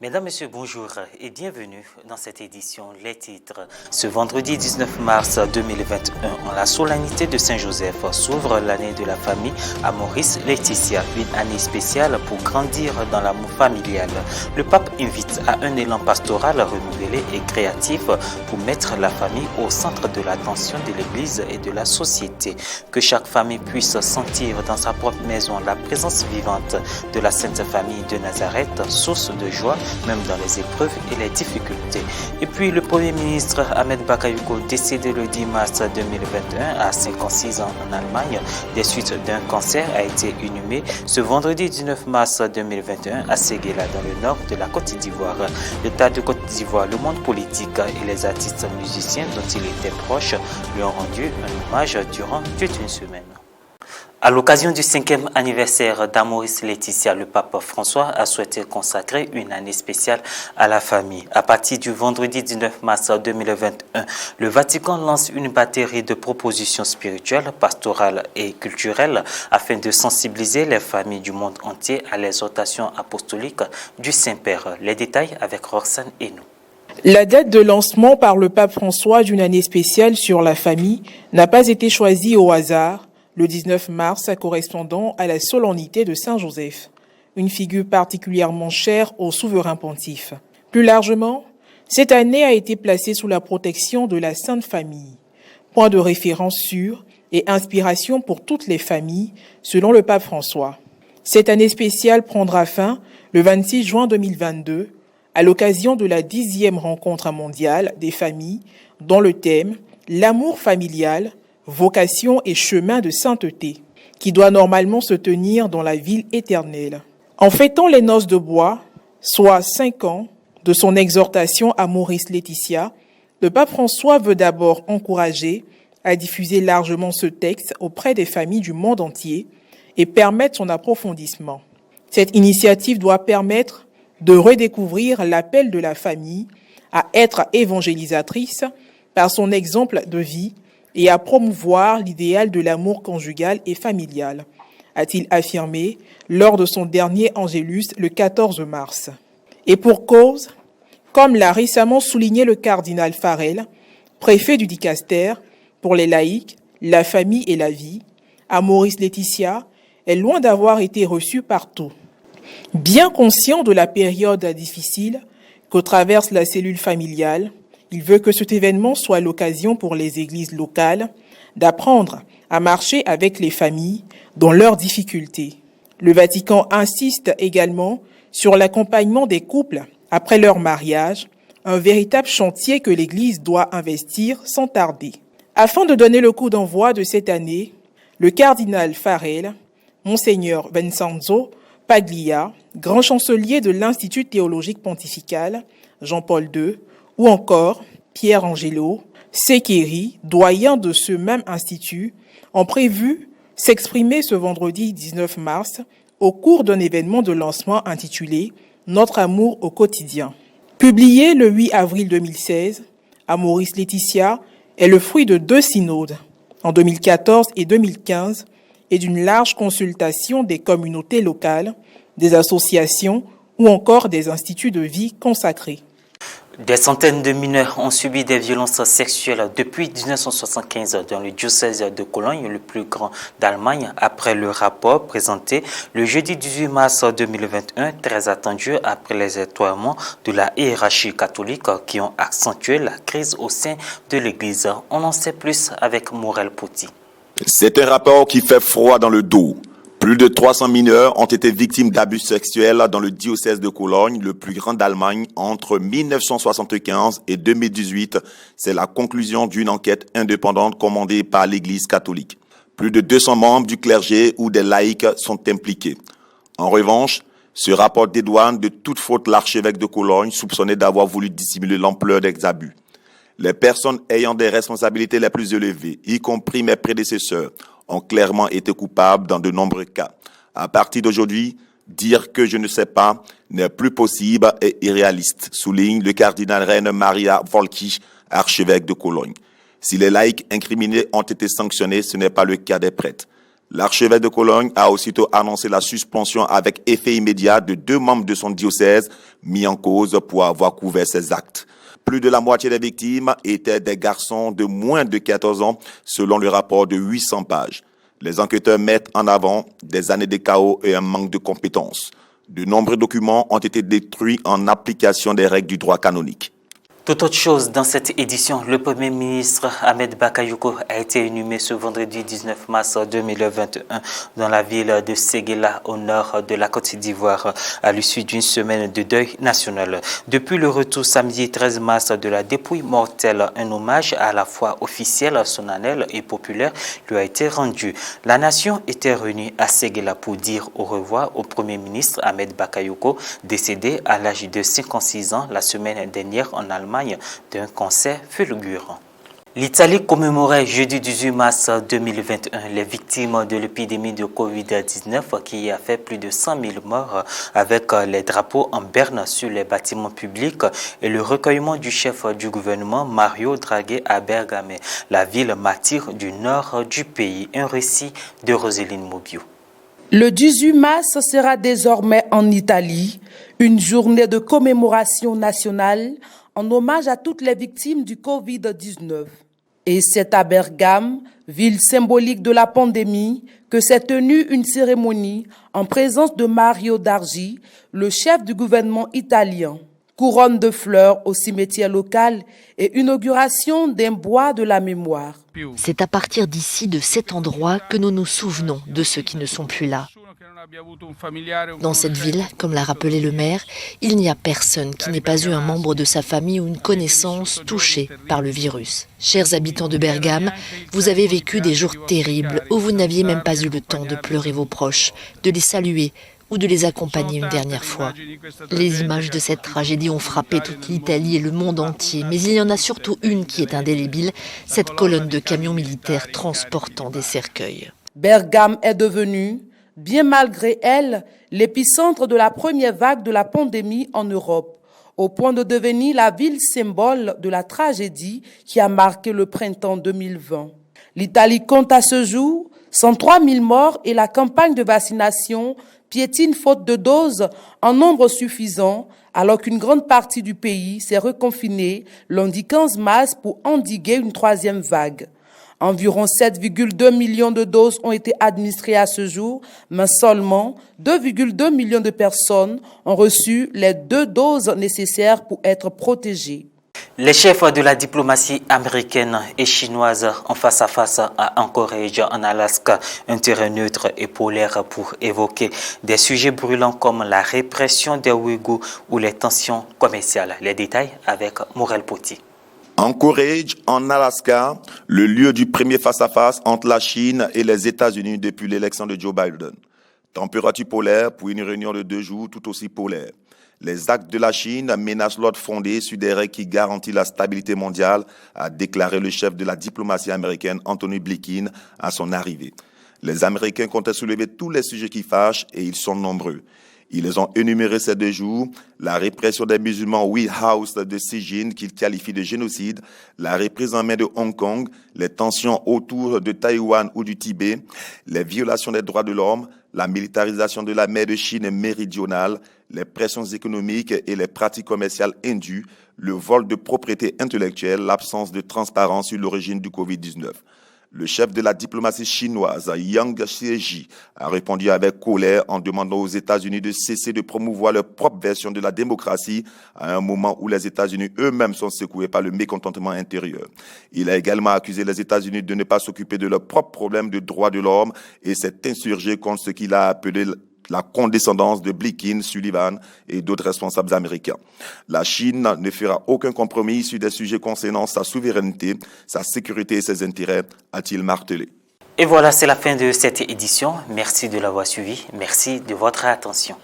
Mesdames, Messieurs, bonjour et bienvenue dans cette édition. Les titres. Ce vendredi 19 mars 2021, en la solennité de Saint-Joseph, s'ouvre l'année de la famille à Maurice Laetitia, une année spéciale pour grandir dans l'amour familial. Le pape invite à un élan pastoral renouvelé et créatif pour mettre la famille au centre de l'attention de l'Église et de la société. Que chaque famille puisse sentir dans sa propre maison la présence vivante de la Sainte Famille de Nazareth, source de joie même dans les épreuves et les difficultés. Et puis le Premier ministre Ahmed Bakayoko, décédé le 10 mars 2021 à 56 ans en Allemagne, des suites d'un cancer, a été inhumé ce vendredi 19 mars 2021 à Séguéla, dans le nord de la Côte d'Ivoire. L'État de Côte d'Ivoire, le monde politique et les artistes musiciens dont il était proche lui ont rendu un hommage durant toute une semaine. À l'occasion du 5e anniversaire d'Amoris Laetitia, le pape François a souhaité consacrer une année spéciale à la famille. À partir du vendredi 19 mars 2021, le Vatican lance une batterie de propositions spirituelles, pastorales et culturelles afin de sensibiliser les familles du monde entier à l'exhortation apostolique du Saint-Père. Les détails avec Roxane Hénou. La date de lancement par le pape François d'une année spéciale sur la famille n'a pas été choisie au hasard. Le 19 mars correspondant à la solennité de Saint-Joseph, une figure particulièrement chère au souverain pontife. Plus largement, cette année a été placée sous la protection de la Sainte Famille, point de référence sûr et inspiration pour toutes les familles, selon le pape François. Cette année spéciale prendra fin le 26 juin 2022, à l'occasion de la 10e rencontre mondiale des familles, dont le thème « L'amour familial », vocation et chemin de sainteté, qui doit normalement se tenir dans la ville éternelle. En fêtant les noces de bois, soit 5 ans de son exhortation à Maurice Laetitia, le pape François veut d'abord encourager à diffuser largement ce texte auprès des familles du monde entier et permettre son approfondissement. Cette initiative doit permettre de redécouvrir l'appel de la famille à être évangélisatrice par son exemple de vie et à promouvoir l'idéal de l'amour conjugal et familial, a-t-il affirmé lors de son dernier Angélus le 14 mars. Et pour cause, comme l'a récemment souligné le cardinal Farel, préfet du Dicaster pour les laïcs, la famille et la vie, Amoris Laetitia est loin d'avoir été reçu partout. Bien conscient de la période difficile que traverse la cellule familiale, il veut que cet événement soit l'occasion pour les églises locales d'apprendre à marcher avec les familles dans leurs difficultés. Le Vatican insiste également sur l'accompagnement des couples après leur mariage, un véritable chantier que l'Église doit investir sans tarder. Afin de donner le coup d'envoi de cette année, le cardinal Farel, Monseigneur Vincenzo Paglia, grand chancelier de l'Institut théologique pontifical, Jean-Paul II, ou encore Pierre Angelo Sekeri, doyen de ce même institut, ont prévu s'exprimer ce vendredi 19 mars au cours d'un événement de lancement intitulé « Notre amour au quotidien ». Publié le 8 avril 2016, Amoris Laetitia est le fruit de 2 synodes, en 2014 et 2015, et d'une large consultation des communautés locales, des associations ou encore des instituts de vie consacrés. Des centaines de mineurs ont subi des violences sexuelles depuis 1975 dans le diocèse de Cologne, le plus grand d'Allemagne, après le rapport présenté le jeudi 18 mars 2021, très attendu après les étoilements de la hiérarchie catholique qui ont accentué la crise au sein de l'Église. On en sait plus avec Morel Pouty. C'est un rapport qui fait froid dans le dos. Plus de 300 mineurs ont été victimes d'abus sexuels dans le diocèse de Cologne, le plus grand d'Allemagne, entre 1975 et 2018. C'est la conclusion d'une enquête indépendante commandée par l'Église catholique. Plus de 200 membres du clergé ou des laïcs sont impliqués. En revanche, ce rapport dédouane de toute faute l'archevêque de Cologne, soupçonné d'avoir voulu dissimuler l'ampleur des abus. Les personnes ayant des responsabilités les plus élevées, y compris mes prédécesseurs, ont clairement été coupables dans de nombreux cas. À partir d'aujourd'hui, dire que je ne sais pas n'est plus possible et irréaliste, souligne le cardinal Rainer Maria Volki, archevêque de Cologne. Si les laïcs incriminés ont été sanctionnés, ce n'est pas le cas des prêtres. L'archevêque de Cologne a aussitôt annoncé la suspension avec effet immédiat de 2 membres de son diocèse mis en cause pour avoir couvert ces actes. Plus de la moitié des victimes étaient des garçons de moins de 14 ans, selon le rapport de 800 pages. Les enquêteurs mettent en avant des années de chaos et un manque de compétences. De nombreux documents ont été détruits en application des règles du droit canonique. Tout autre chose dans cette édition, le Premier ministre Ahmed Bakayoko a été inhumé ce vendredi 19 mars 2021 dans la ville de Séguéla au nord de la Côte d'Ivoire à l'issue d'une semaine de deuil national. Depuis le retour samedi 13 mars de la dépouille mortelle, un hommage à la fois officiel, solennel et populaire lui a été rendu. La nation était réunie à Séguéla pour dire au revoir au Premier ministre Ahmed Bakayoko, décédé à l'âge de 56 ans la semaine dernière en Allemagne d'un cancer fulgurant. L'Italie commémorait jeudi 18 mars 2021 les victimes de l'épidémie de Covid-19 qui a fait plus de 100 000 morts avec les drapeaux en berne sur les bâtiments publics et le recueillement du chef du gouvernement Mario Draghi à Bergame, la ville martyre du nord du pays. Un récit de Roseline Mobio. Le 18 mars sera désormais en Italie une journée de commémoration nationale en hommage à toutes les victimes du Covid-19. Et c'est à Bergame, ville symbolique de la pandémie, que s'est tenue une cérémonie en présence de Mario Draghi, le chef du gouvernement italien. Couronne de fleurs au cimetière local et inauguration d'un bois de la mémoire. C'est à partir d'ici, de cet endroit, que nous nous souvenons de ceux qui ne sont plus là. Dans cette ville, comme l'a rappelé le maire, il n'y a personne qui n'ait pas eu un membre de sa famille ou une connaissance touchée par le virus. Chers habitants de Bergame, vous avez vécu des jours terribles où vous n'aviez même pas eu le temps de pleurer vos proches, de les saluer ou de les accompagner une dernière fois. Les images de cette tragédie ont frappé toute l'Italie et le monde entier, mais il y en a surtout une qui est indélébile, cette colonne de camions militaires transportant des cercueils. Bergame est devenue, bien malgré elle, l'épicentre de la première vague de la pandémie en Europe, au point de devenir la ville symbole de la tragédie qui a marqué le printemps 2020. L'Italie compte à ce jour 103 000 morts et la campagne de vaccination piétine faute de doses en nombre suffisant, alors qu'une grande partie du pays s'est reconfinée lundi 15 mars pour endiguer une troisième vague. Environ 7,2 millions de doses ont été administrées à ce jour, mais seulement 2,2 millions de personnes ont reçu les 2 doses nécessaires pour être protégées. Les chefs de la diplomatie américaine et chinoise en face à face à Anchorage en Alaska, un terrain neutre et polaire pour évoquer des sujets brûlants comme la répression des Ouïghours ou les tensions commerciales. Les détails avec Morel Poti. Anchorage, en Alaska, le lieu du premier face-à-face entre la Chine et les États-Unis depuis l'élection de Joe Biden. Température polaire pour une réunion de 2 jours tout aussi polaire. Les actes de la Chine menacent l'ordre fondé sur des règles qui garantissent la stabilité mondiale, a déclaré le chef de la diplomatie américaine Anthony Blinken à son arrivée. Les Américains comptaient soulever tous les sujets qui fâchent et ils sont nombreux. Ils les ont énumérés ces 2 jours, la répression des musulmans Uyghurs de Xinjiang qu'ils qualifient de génocide, la reprise en main de Hong Kong, les tensions autour de Taïwan ou du Tibet, les violations des droits de l'homme, la militarisation de la mer de Chine méridionale, les pressions économiques et les pratiques commerciales indues, le vol de propriété intellectuelle, l'absence de transparence sur l'origine du Covid-19. Le chef de la diplomatie chinoise, Yang Jiechi, a répondu avec colère en demandant aux États-Unis de cesser de promouvoir leur propre version de la démocratie à un moment où les États-Unis eux-mêmes sont secoués par le mécontentement intérieur. Il a également accusé les États-Unis de ne pas s'occuper de leurs propres problèmes de droits de l'homme et s'est insurgé contre ce qu'il a appelé la condescendance de Blinken, Sullivan et d'autres responsables américains. La Chine ne fera aucun compromis sur des sujets concernant sa souveraineté, sa sécurité et ses intérêts, a-t-il martelé. Et voilà, c'est la fin de cette édition. Merci de l'avoir suivi. Merci de votre attention.